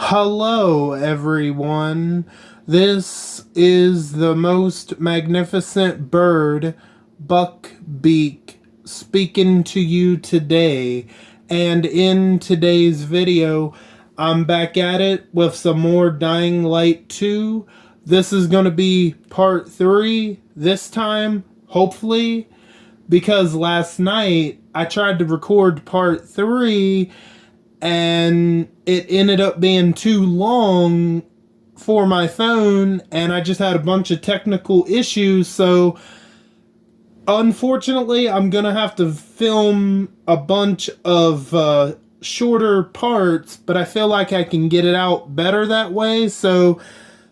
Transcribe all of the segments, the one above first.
Hello, everyone. This is the most magnificent bird, Beak, speaking to you today. And in today's video, I'm back at it with some more Dying Light 2. This is going to be part 3 this time, hopefully, because last night I tried to record part 3 and it ended up being too long for my phone, and I just had a bunch of technical issues, so unfortunately I'm gonna have to film a bunch of shorter parts, but I feel like I can get it out better that way. So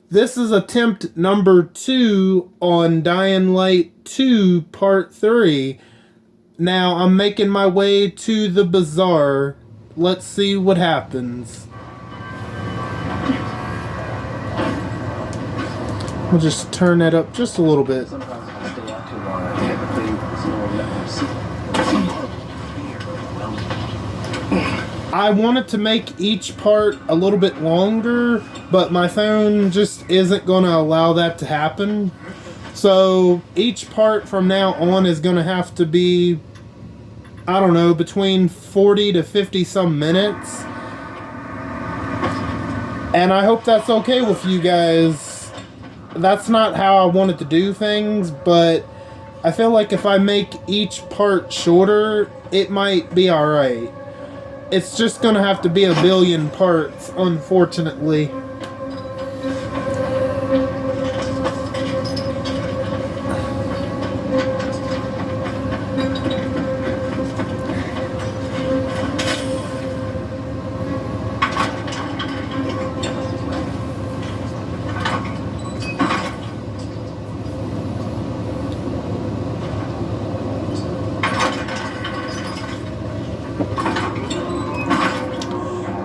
this is attempt number 2 on Dying Light 2 part 3. Now I'm making my way to the bazaar. Let's see what happens. We'll just turn that up just a little bit. I wanted to make each part a little bit longer, but my phone just isn't going to allow that to happen. So each part from now on is going to have to be, I don't know, between 40 to 50 some minutes. And I hope that's okay with you guys. That's not how I wanted to do things, but I feel like if I make each part shorter, it might be alright. It's just gonna have to be a billion parts, unfortunately.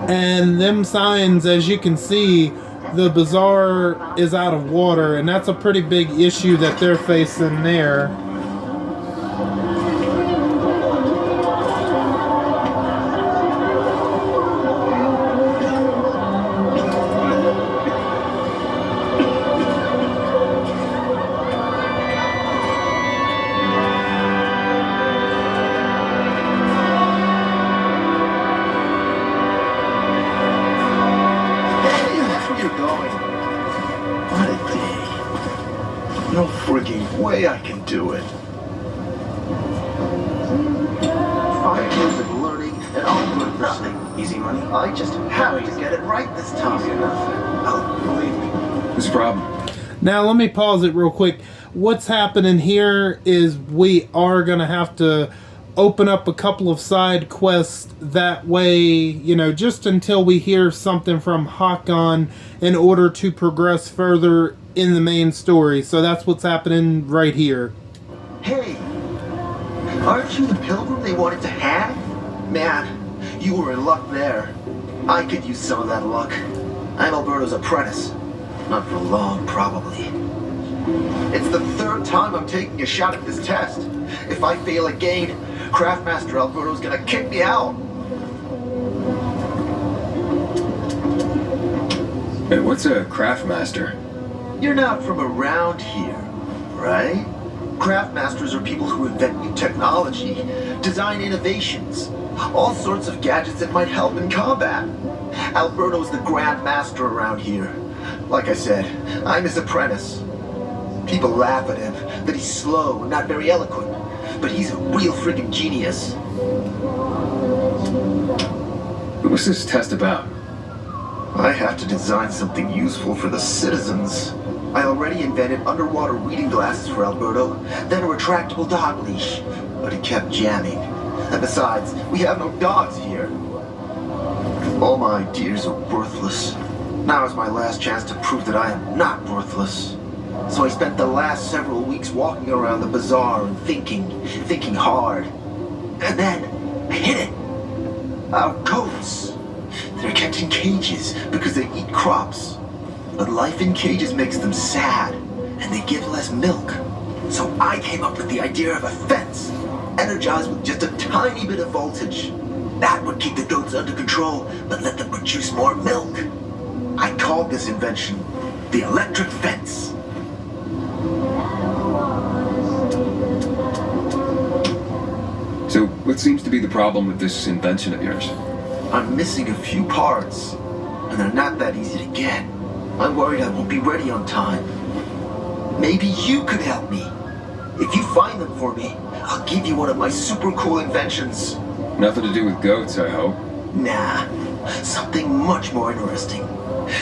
And them signs, as you can see, the bazaar is out of water, and that's a pretty big issue that they're facing there. No frigging way I can do it. 5 years of learning and all good nothing. Easy money. I just have to get it right this time. Easy enough. Oh, believe me. What's the problem? Now let me pause it real quick. What's happening here is we are going to have to open up a couple of side quests. That way, you know, just until we hear something from Hakon in order to progress further in the main story. So that's what's happening right here. Hey, aren't you the pilgrim they wanted to hang? Man, you were in luck there. I could use some of that luck. I'm Alberto's apprentice. Not for long, probably. It's the 3rd time I'm taking a shot at this test. If I fail again, Craftmaster Alberto's gonna kick me out. Hey, what's a Craftmaster? You're not from around here, right? Craftmasters are people who invent new technology, design innovations, all sorts of gadgets that might help in combat. Alberto's the Grand Master around here. Like I said, I'm his apprentice. People laugh at him, that he's slow and not very eloquent, but he's a real friggin' genius. What's this test about? I have to design something useful for the citizens. I already invented underwater reading glasses for Alberto, then a retractable dog leash, but it kept jamming. And besides, we have no dogs here. All my ideas are worthless. Now is my last chance to prove that I am not worthless. So I spent the last several weeks walking around the bazaar and thinking hard. And then I hit it. Our goats. They're kept in cages because they eat crops. But life in cages makes them sad, and they give less milk. So I came up with the idea of a fence, energized with just a tiny bit of voltage. That would keep the goats under control, but let them produce more milk. I called this invention the electric fence. So, what seems to be the problem with this invention of yours? I'm missing a few parts, and they're not that easy to get. I'm worried I won't be ready on time. Maybe you could help me. If you find them for me, I'll give you one of my super cool inventions. Nothing to do with goats, I hope. Nah, something much more interesting.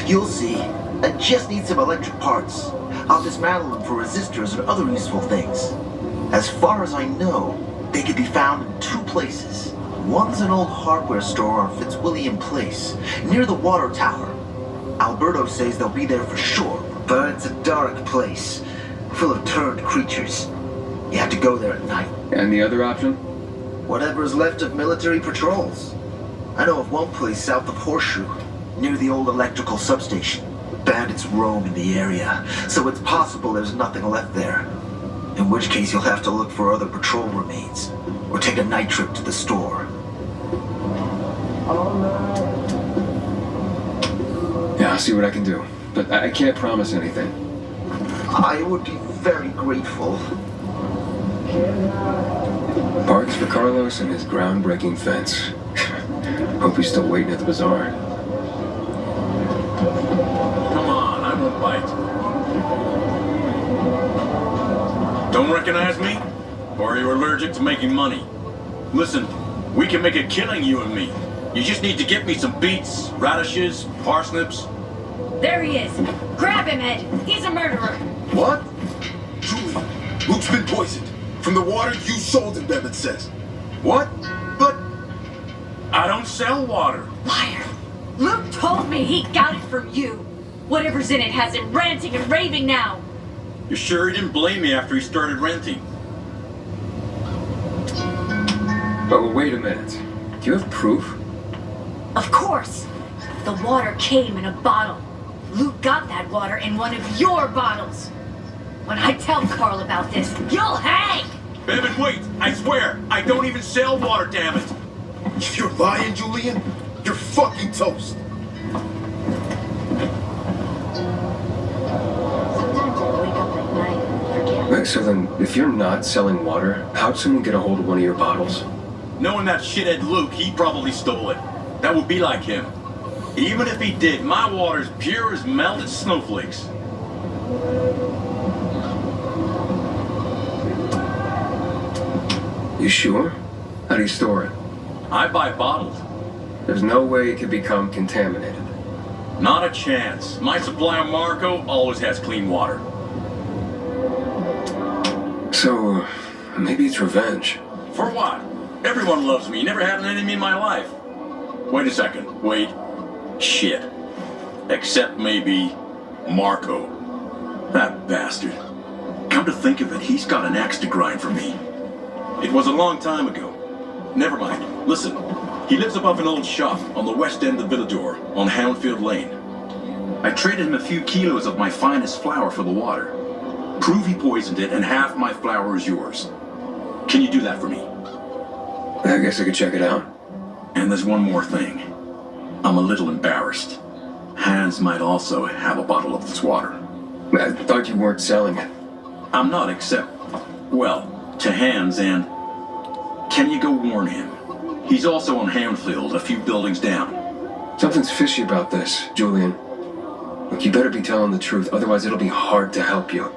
You'll see. I just need some electric parts. I'll dismantle them for resistors and other useful things. As far as I know, they can be found in two places. One's an old hardware store on Fitzwilliam Place, near the water tower. Alberto says they'll be there for sure, but it's a dark place, full of turned creatures. You have to go there at night. And the other option? Whatever's left of military patrols. I know of one place south of Horseshoe, near the old electrical substation. Bandits roam in the area, so it's possible there's nothing left there. In which case you'll have to look for other patrol remains, or take a night trip to the store. Yeah, I'll see what I can do. But I can't promise anything. I would be very grateful. Parts for Carlos and his groundbreaking fence. Hope he's still waiting at the bazaar. Come on, I won't bite. Don't recognize me? Or are you allergic to making money? Listen, we can make a killing, you and me. You just need to get me some beets, radishes, parsnips. There he is. Grab him, Ed. He's a murderer. What? Julie, Luke's been poisoned. From the water you sold him, Bevan says. What? But I don't sell water. Liar. Luke told me he got it from you. Whatever's in it has him ranting and raving now. You sure he didn't blame me after he started renting? But wait a minute. Do you have proof? Of course. The water came in a bottle. Luke got that water in one of your bottles. When I tell Carl about this, you'll hang! Bevan, wait! I swear, I don't even sell water, damn it! If you're lying, Julian, you're fucking toast. Sometimes I wake up at night and forget. Wait, so then, if you're not selling water, how'd someone get a hold of one of your bottles? Knowing that shithead Luke, he probably stole it. That would be like him. Even if he did, my water's pure as melted snowflakes. You sure? How do you store it? I buy bottled. There's no way it could become contaminated. Not a chance. My supply of Marco always has clean water. So, maybe it's revenge. For what? Everyone loves me. Never had an enemy in my life. Wait a second. Wait. Shit. Except maybe Marco. That bastard. Come to think of it, he's got an axe to grind for me. It was a long time ago. Never mind. Listen. He lives above an old shop on the west end of Villador on Houndfield Lane. I traded him a few kilos of my finest flour for the water. Prove he poisoned it and half my flour is yours. Can you do that for me? I guess I could check it out. And there's one more thing. I'm a little embarrassed. Hans might also have a bottle of this water. I thought you weren't selling it. I'm not except, well, to Hans and... Can you go warn him? He's also on Hamfield, a few buildings down. Something's fishy about this, Julian. Look, you better be telling the truth, otherwise it'll be hard to help you.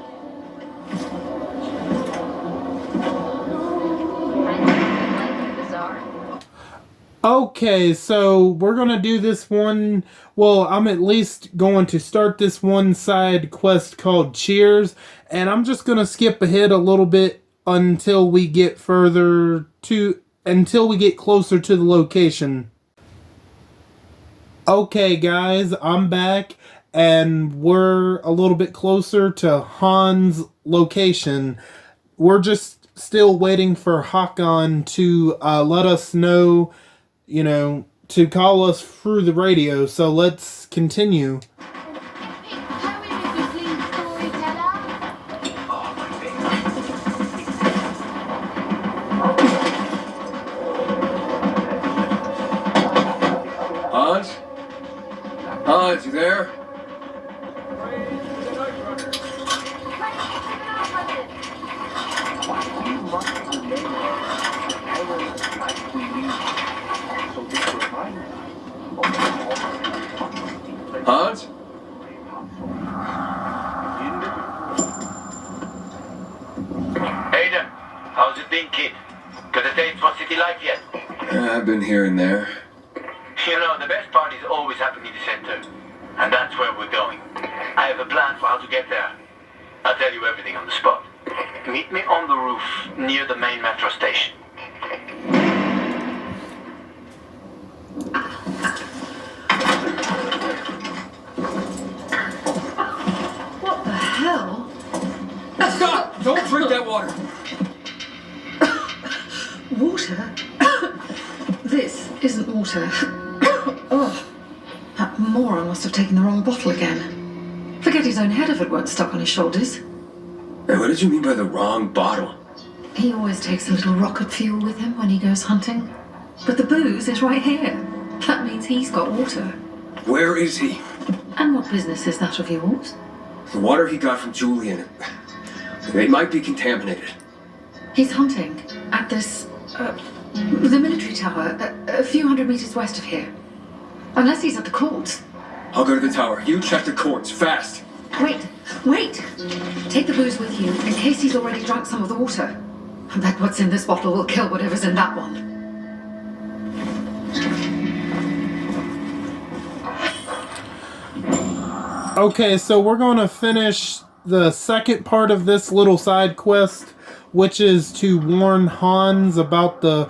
Okay, so we're gonna do this one. Well, I'm at least going to start this one side quest called Cheers, and I'm just gonna skip ahead a little bit until we get closer to the location. Okay, guys, I'm back, and we're a little bit closer to Han's location. We're just still waiting for Hakan to let us know, to call us through the radio, so let's continue. Hans? Hans, you there? Hans? Aiden, how's it been, kid? Got a date for city life yet? I've been here and there. You know, the best part is always happening in the center. And that's where we're going. I have a plan for how to get there. I'll tell you everything on the spot. Meet me on the roof near the main metro station. What the hell? Stop! Don't drink that water! Water? This isn't water. Oh, that moron must have taken the wrong bottle again. Forget his own head if it weren't stuck on his shoulders. Hey, what did you mean by the wrong bottle? He always takes a little rocket fuel with him when he goes hunting. But the booze is right here. That means he's got water. Where is he? And what business is that of yours? The water he got from Julian. It might be contaminated. He's hunting at this, the military tower, a few hundred meters west of here. Unless he's at the courts. I'll go to the tower. You check the courts, fast. Wait! Take the booze with you in case he's already drunk some of the water. I bet what's in this bottle will kill whatever's in that one. Okay, so we're going to finish the second part of this little side quest, which is to warn Hans about the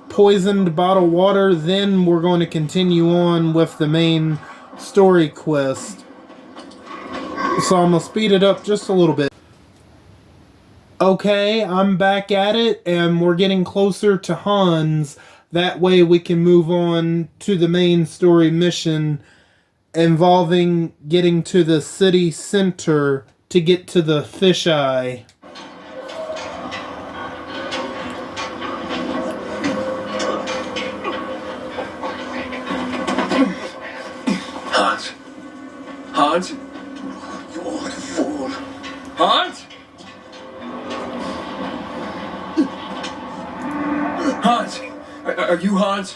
poisoned bottled water. Then we're going to continue on with the main story quest. So I'm going to speed it up just a little bit. Okay, I'm back at it, and we're getting closer to Hans. That way we can move on to the main story mission involving getting to the city center to get to the fisheye. Hans? Hans? You old fool. Hans? Hans? Are you Hans?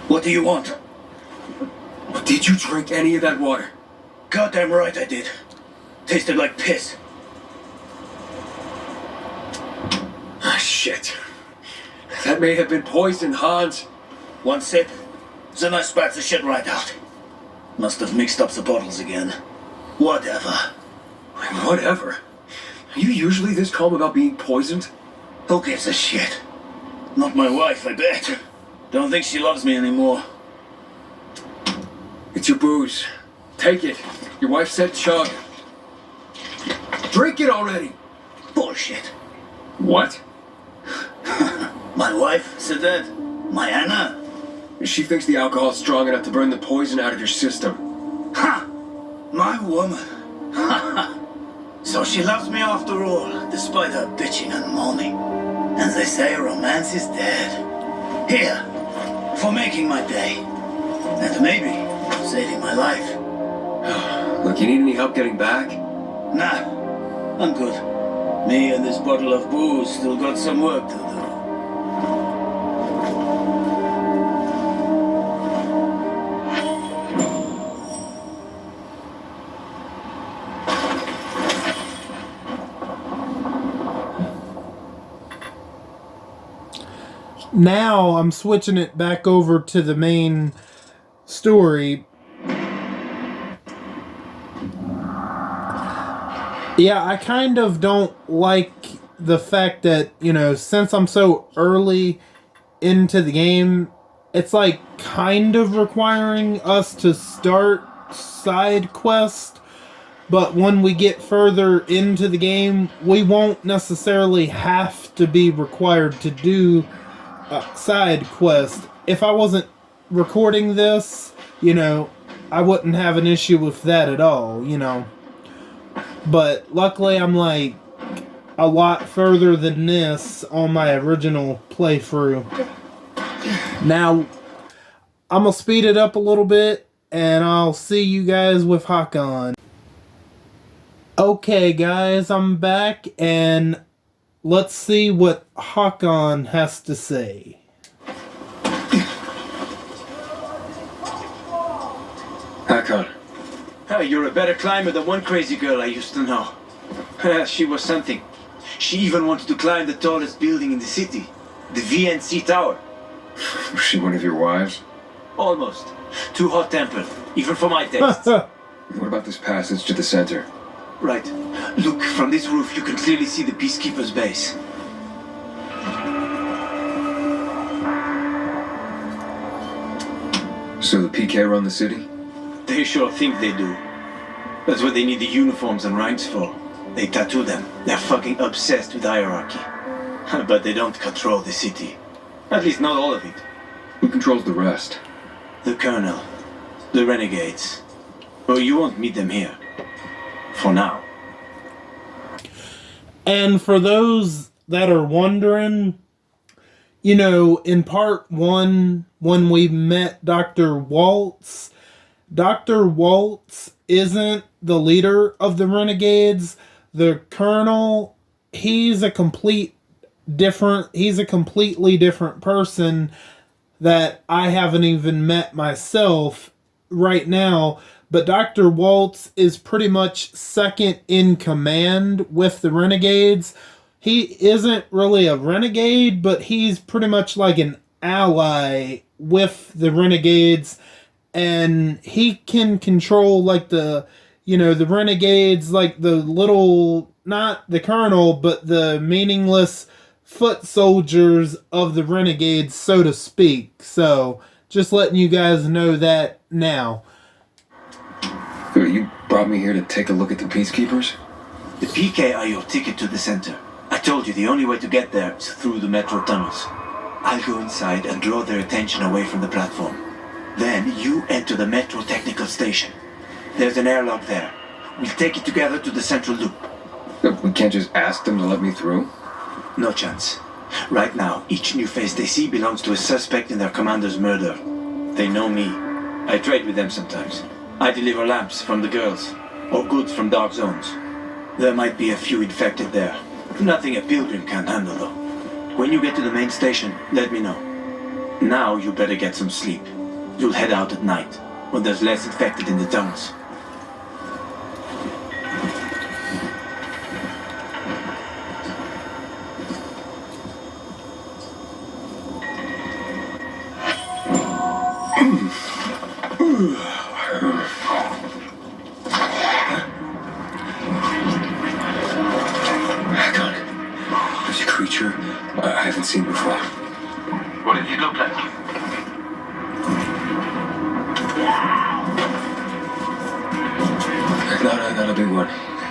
What do you want? Did you drink any of that water? Goddamn right I did. Tasted like piss. Ah, shit. That may have been poison, Hans. One sip, then I spat the shit right out. Must have mixed up the bottles again. Whatever. Whatever. Are you usually this calm about being poisoned? Who gives a shit? Not my wife, I bet. Don't think she loves me anymore. It's your booze. Take it. Your wife said chug. Drink it already. Bullshit. What? My wife said that? My Anna? She thinks the alcohol's strong enough to burn the poison out of your system. Ha! My woman. So she loves me after all, despite her bitching and moaning. And they say romance is dead. Here, for making my day. And maybe saving my life. Look, you need any help getting back? Nah, I'm good. Me and this bottle of booze still got some work to do. Now I'm switching it back over to the main story. Yeah, I kind of don't like the fact that, you know, since I'm so early into the game, it's like kind of requiring us to start side quest, but when we get further into the game, we won't necessarily have to be required to do side quest. If I wasn't recording this, you know, I wouldn't have an issue with that at all, you know. But luckily I'm like a lot further than this on my original playthrough. Now, I'm gonna speed it up a little bit and I'll see you guys with Hakon. Okay, guys, I'm back, and let's see what Hakon has to say. Hakon. You're a better climber than one crazy girl I used to know. She was something. She even wanted to climb the tallest building in the city, the VNC Tower. Was she one of your wives? Almost. Too hot-tempered, even for my taste. What about this passage to the center? Right. Look, from this roof you can clearly see the Peacekeepers base. So the PK run the city? They sure think they do. That's what they need the uniforms and ranks for. They tattoo them. They're fucking obsessed with hierarchy. But they don't control the city. At least not all of it. Who controls the rest? The Colonel. The Renegades. Well, you won't meet them here. For now. And for those that are wondering, you know, in part 1, when we met Dr. Waltz isn't the leader of the Renegades. The Colonel, he's a completely different person that I haven't even met myself right now. But Dr. Waltz is pretty much second in command with the Renegades. He isn't really a renegade, but he's pretty much like an ally with the Renegades. And he can control like the Renegades, like the little, not the Colonel, but the meaningless foot soldiers of the Renegades, so to speak. So, just letting you guys know that now. You brought me here to take a look at the Peacekeepers? The PK are your ticket to the center. I told you the only way to get there is through the metro tunnels. I'll go inside and draw their attention away from the platform. Then you enter the metro technical station. There's an airlock there. We'll take it together to the central loop. We can't just ask them to let me through? No chance. Right now, each new face they see belongs to a suspect in their commander's murder. They know me. I trade with them sometimes. I deliver lamps from the girls, or goods from dark zones. There might be a few infected there. Nothing a pilgrim can't handle, though. When you get to the main station, let me know. Now you better get some sleep. You'll head out at night, when there's less infected in the tunnels. There's a creature I haven't seen before. What does it look like? Not a big one.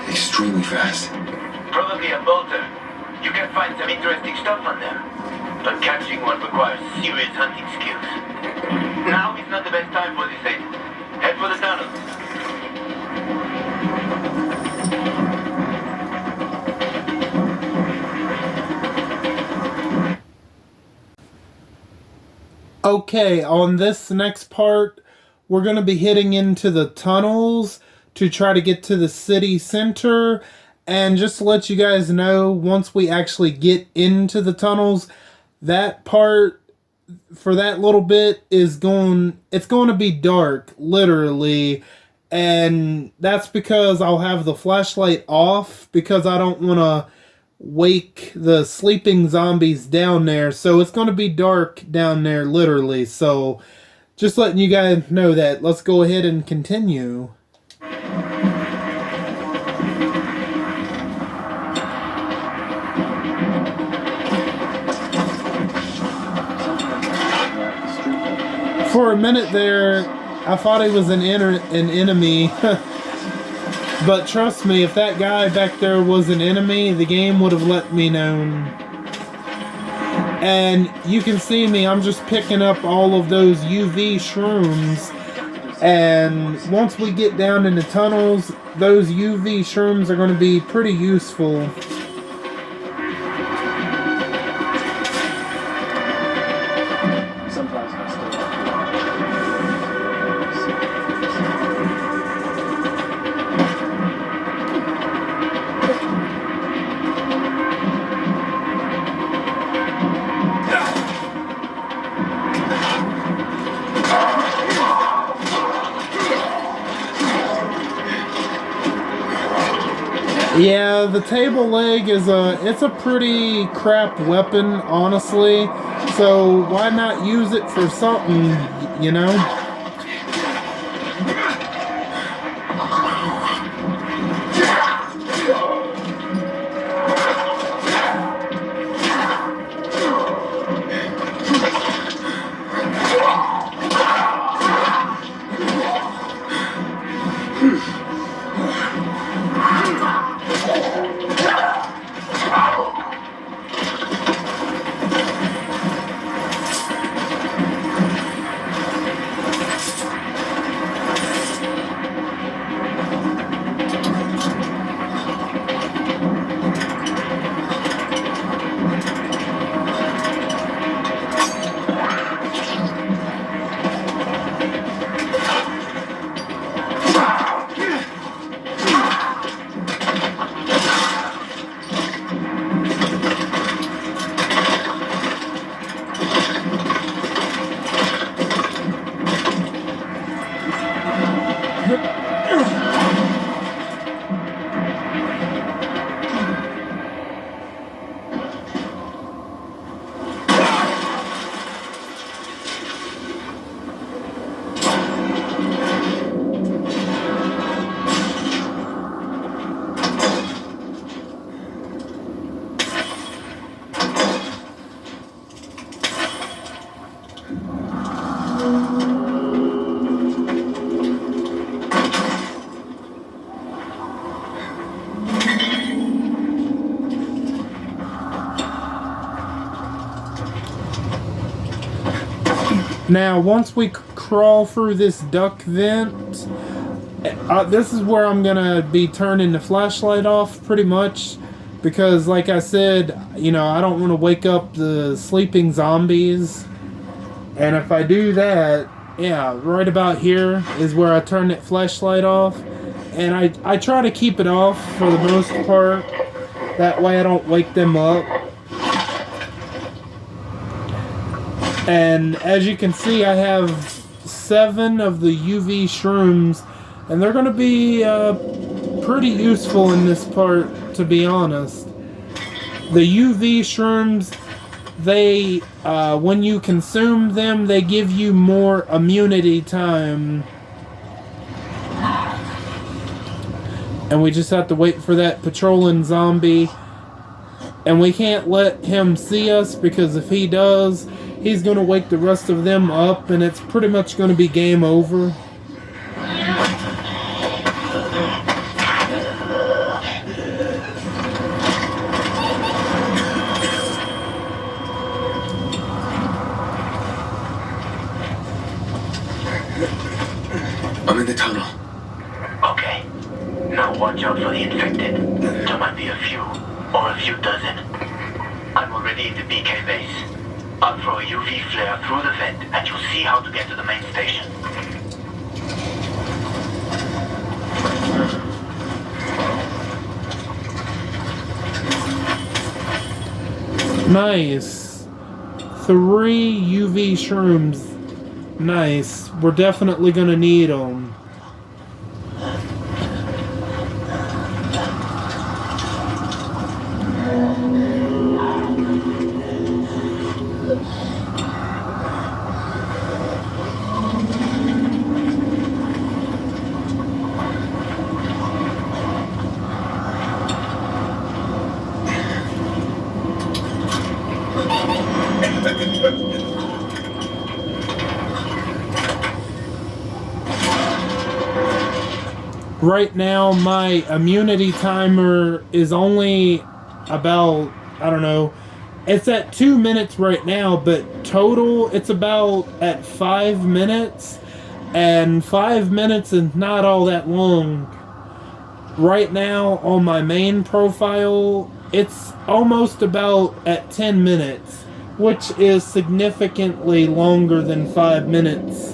Extremely fast. Probably a bolter. You can find some interesting stuff on them. But catching one requires serious hunting skills. Now is not the best time for this, Aiden. Head for the tunnel. Okay, on this next part, we're going to be heading into the tunnels to try to get to the city center. And just to let you guys know, once we actually get into the tunnels, that part, for that little bit, it's going to be dark, literally. And that's because I'll have the flashlight off, because I don't want to wake the sleeping zombies down there. So it's going to be dark down there, literally. So just letting you guys know that. Let's go ahead and continue. For a minute there, I thought he was an enemy. But trust me, if that guy back there was an enemy, the game would have let me know. And you can see me, I'm just picking up all of those UV shrooms. And once we get down in the tunnels, those UV shrooms are going to be pretty useful. Yeah, the table leg is it's a pretty crap weapon, honestly. So why not use it for something, you know? Now, once we crawl through this duct vent, this is where I'm gonna be turning the flashlight off pretty much, because like I said, you know, I don't want to wake up the sleeping zombies. And if I do that, yeah, right about here is where I turn that flashlight off. And I try to keep it off for the most part, that way I don't wake them up. And as you can see, I have 7 of the UV shrooms, and they're going to be pretty useful in this part, to be honest. The UV shrooms, they, when you consume them, they give you more immunity time. And we just have to wait for that patrolling zombie. And we can't let him see us, because if he does, he's going to wake the rest of them up, and it's pretty much going to be game over. I'm in the tunnel. Okay. Now watch out for the infected. There might be a few, or a few dozen. I'm already in the BK base. I'll throw a UV flare through the vent, and you'll see how to get to the main station. Nice. 3 UV shrooms. Nice. We're definitely gonna need them. Right now, my immunity timer is only about, I don't know, it's at 2 minutes right now, but total, it's about at 5 minutes, and 5 minutes is not all that long. Right now, on my main profile, it's almost about at 10 minutes, which is significantly longer than 5 minutes.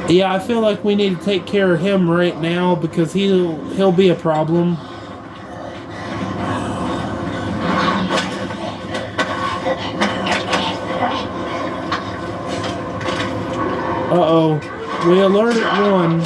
Yeah, I feel like we need to take care of him right now because he'll be a problem. Uh-oh. We alerted one.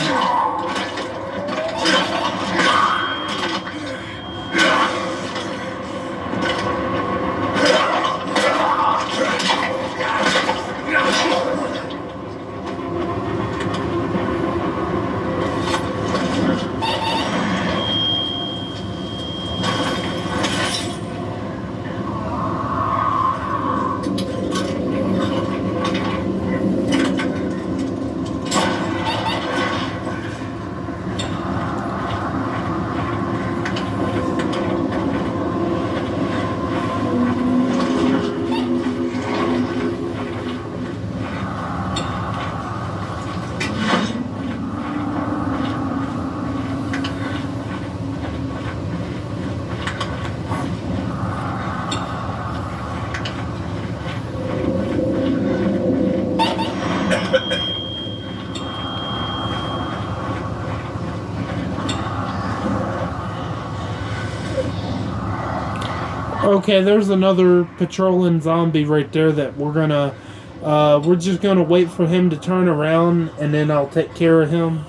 Okay, there's another patrolling zombie right there that we're just gonna wait for him to turn around and then I'll take care of him.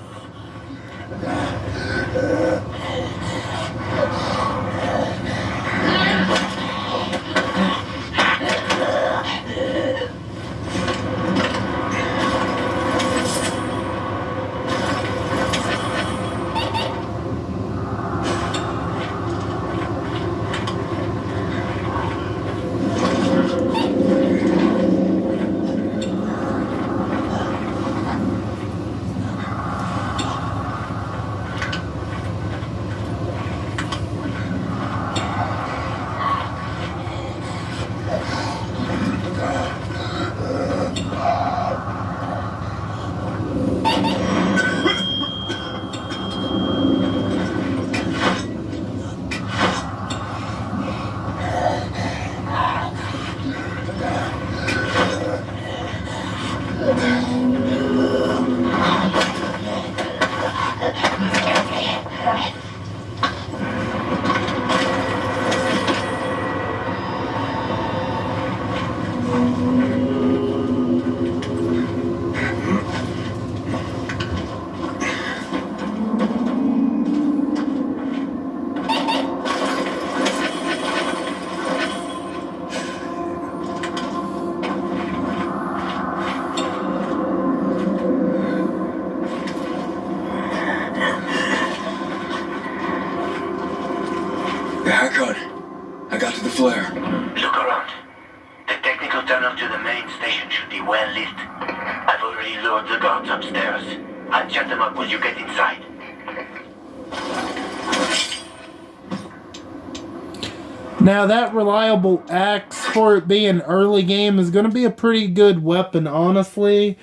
I got to the flare. Look around. The technical tunnel to the main station should be well lit. I've already lured the guards upstairs. I'll chat them up when you get inside. Now that reliable axe, for it being early game, is going to be a pretty good weapon, honestly.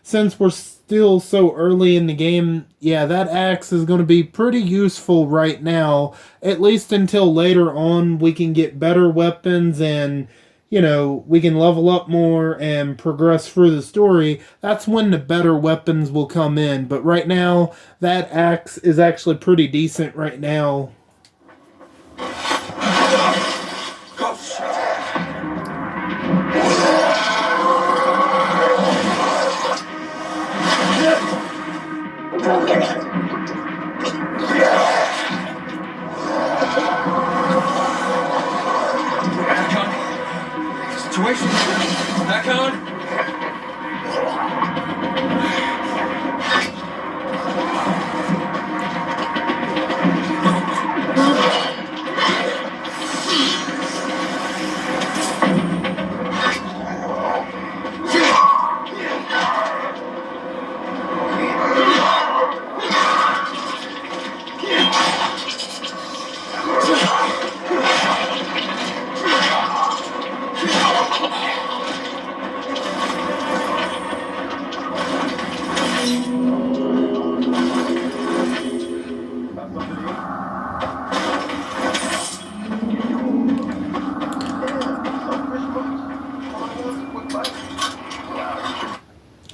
Since we're still so early in the game, yeah, that axe is going to be pretty useful right now. At least until later on we can get better weapons and, you know, we can level up more and progress through the story. That's when the better weapons will come in. But right now, that axe is actually pretty decent right now. Situation. Back on.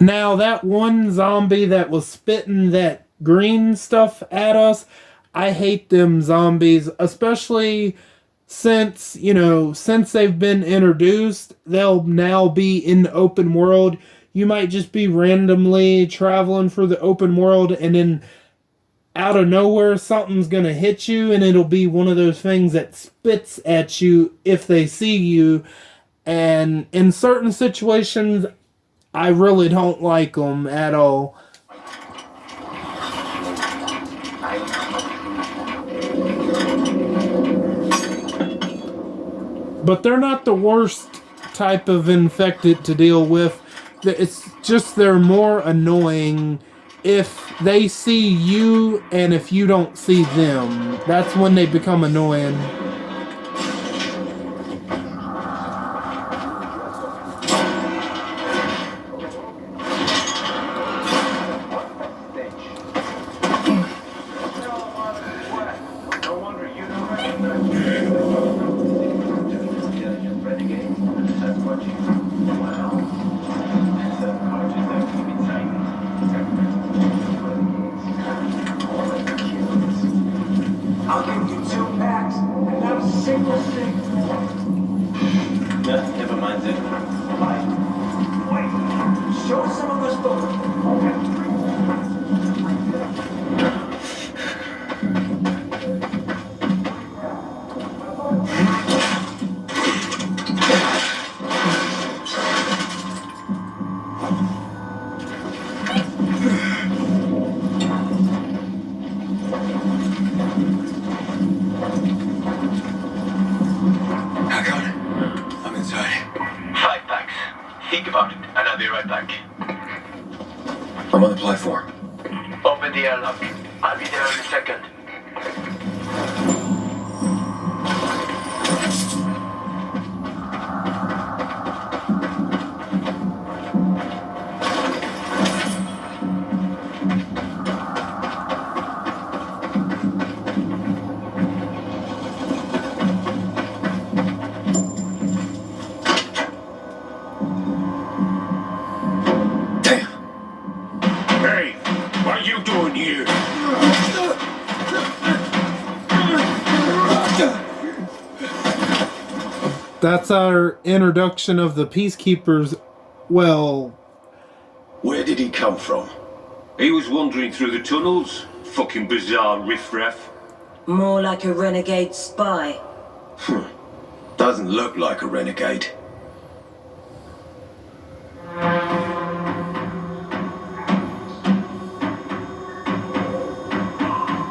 Now, that one zombie that was spitting that green stuff at us, I hate them zombies, especially since they've been introduced, they'll now be in the open world. You might just be randomly traveling through the open world, and then out of nowhere, something's gonna hit you, and it'll be one of those things that spits at you if they see you. And in certain situations, I really don't like them at all. But they're not the worst type of infected to deal with. It's just they're more annoying if they see you and if you don't see them. That's when they become annoying. I'll give you 2 packs and not a single thing. No, never mind then. Wait, show us some of this book. I'm inside. 5 packs. Think about it, and I'll be right back. I'm on the platform. Open the airlock. I'll be there in a second. Hey, what are you doing here? That's our introduction of the Peacekeepers. Well, Where did he come from? He was wandering through the tunnels. Fucking bizarre riffraff. More like a renegade spy. Doesn't look like a renegade.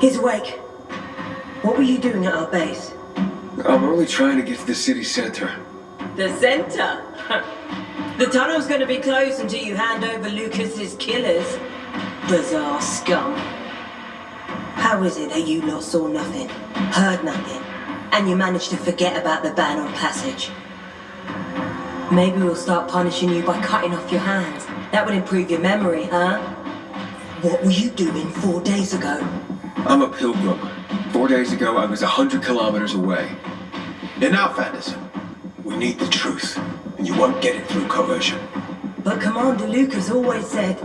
He's awake. What were you doing at our base? I'm only trying to get to the city center. The center? The tunnel's gonna be closed until you hand over Lucas's killers. Bizarre scum. How is it that you lot saw nothing, heard nothing, and you managed to forget about the ban on passage? Maybe we'll start punishing you by cutting off your hands. That would improve your memory, huh? What were you doing 4 days ago? I'm a pilgrim. 4 days ago, I was 100 kilometers away. Enough, Anderson. We need the truth, and you won't get it through coercion. But Commander Lucas always said...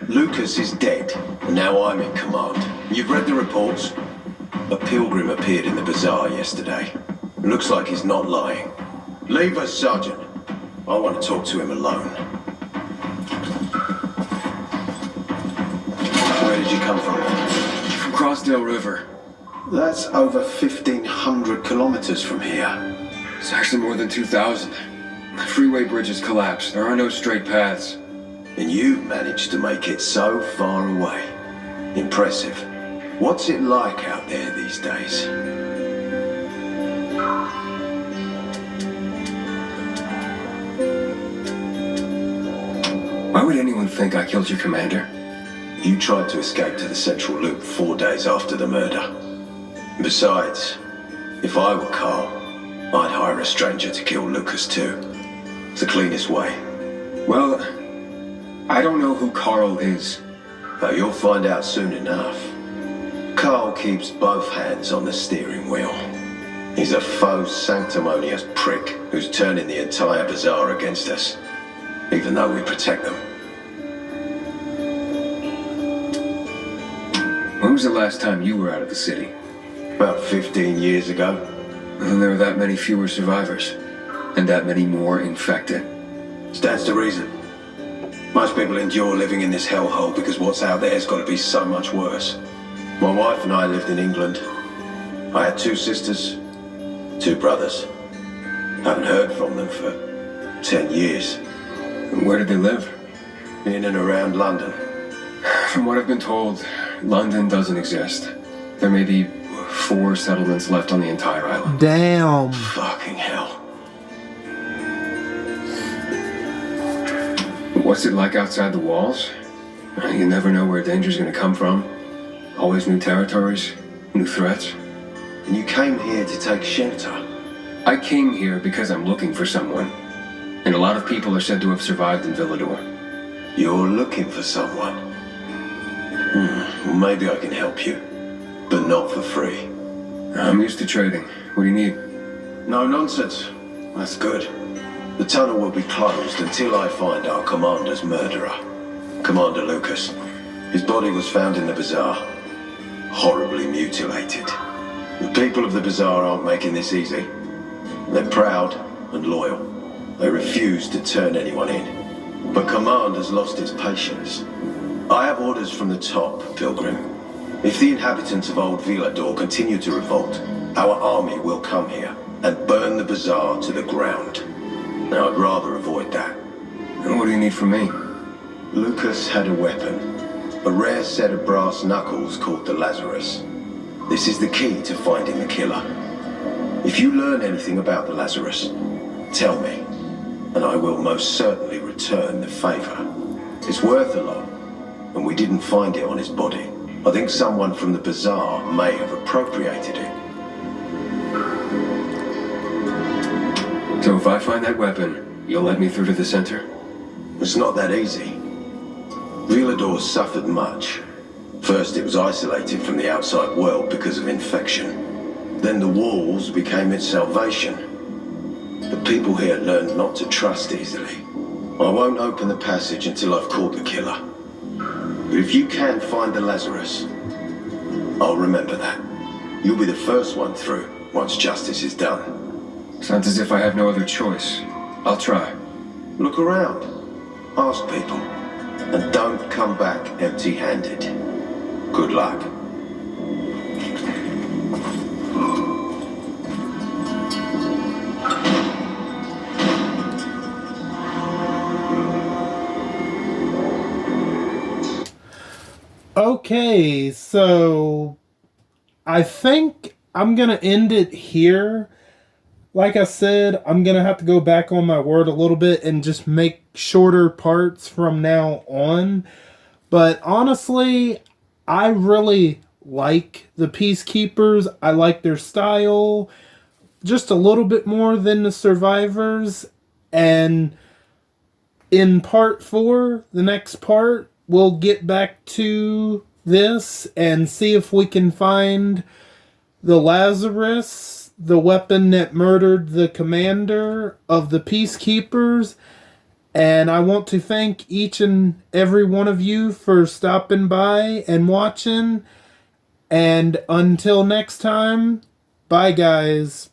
Lucas is dead, and now I'm in command. You've read the reports? A pilgrim appeared in the bazaar yesterday. Looks like he's not lying. Leave us, Sergeant. I want to talk to him alone. Where did you come from? From Crossdale River. That's over 1,500 kilometers from here. It's actually more than 2,000. The freeway bridges collapsed. There are no straight paths. And you managed to make it so far away. Impressive. What's it like out there these days? Why would anyone think I killed your commander? You tried to escape to the Central Loop 4 days after the murder. Besides, if I were Carl, I'd hire a stranger to kill Lucas too. It's the cleanest way. Well, I don't know who Carl is. But you'll find out soon enough. Carl keeps both hands on the steering wheel. He's a faux sanctimonious prick who's turning the entire bazaar against us, even though we protect them. was the last time you were out of the city? About 15 years ago. And there were that many fewer survivors. And that many more infected. Stands to reason. Most people endure living in this hellhole because what's out there has got to be so much worse. My wife and I lived in England. I had 2 sisters, 2 brothers. Haven't heard from them for 10 years. And where did they live? In and around London. From what I've been told, London doesn't exist. There may be 4 settlements left on the entire island. Damn. Fucking hell. What's it like outside the walls? You never know where danger's gonna come from. Always new territories, new threats. And you came here to take shelter? I came here because I'm looking for someone. And a lot of people are said to have survived in Villador. You're looking for someone? Well, maybe I can help you. But not for free. I'm used to trading. What do you need? No nonsense. That's good. The tunnel will be closed until I find our commander's murderer. Commander Lucas. His body was found in the bazaar. Horribly mutilated. The people of the bazaar aren't making this easy. They're proud and loyal. They refuse to turn anyone in. But Command has lost its patience. I have orders from the top, Pilgrim. If the inhabitants of Old Villador continue to revolt, our army will come here and burn the bazaar to the ground. Now, I'd rather avoid that. And what do you need from me? Lucas had a weapon. A rare set of brass knuckles called the Lazarus. This is the key to finding the killer. If you learn anything about the Lazarus, tell me, and I will most certainly return the favor. It's worth a lot, and we didn't find it on his body. I think someone from the bazaar may have appropriated it. So if I find that weapon, you'll let me through to the center? It's not that easy. Villador suffered much. First, it was isolated from the outside world because of infection. Then the walls became its salvation. The people here learned not to trust easily. I won't open the passage until I've caught the killer. But if you can find the Lazarus, I'll remember that. You'll be the first one through once justice is done. Sounds as if I have no other choice. I'll try. Look around. Ask people. And don't come back empty-handed. Good luck. Okay, so I think I'm going to end it here. Like I said, I'm going to have to go back on my word a little bit and just make shorter parts from now on. But honestly, I really like the Peacekeepers. I like their style just a little bit more than the Survivors. And in part 4, the next part, we'll get back to this and see if we can find the Lazarus, the weapon that murdered the commander of the Peacekeepers. And I want to thank each and every one of you for stopping by and watching. And until next time, bye guys.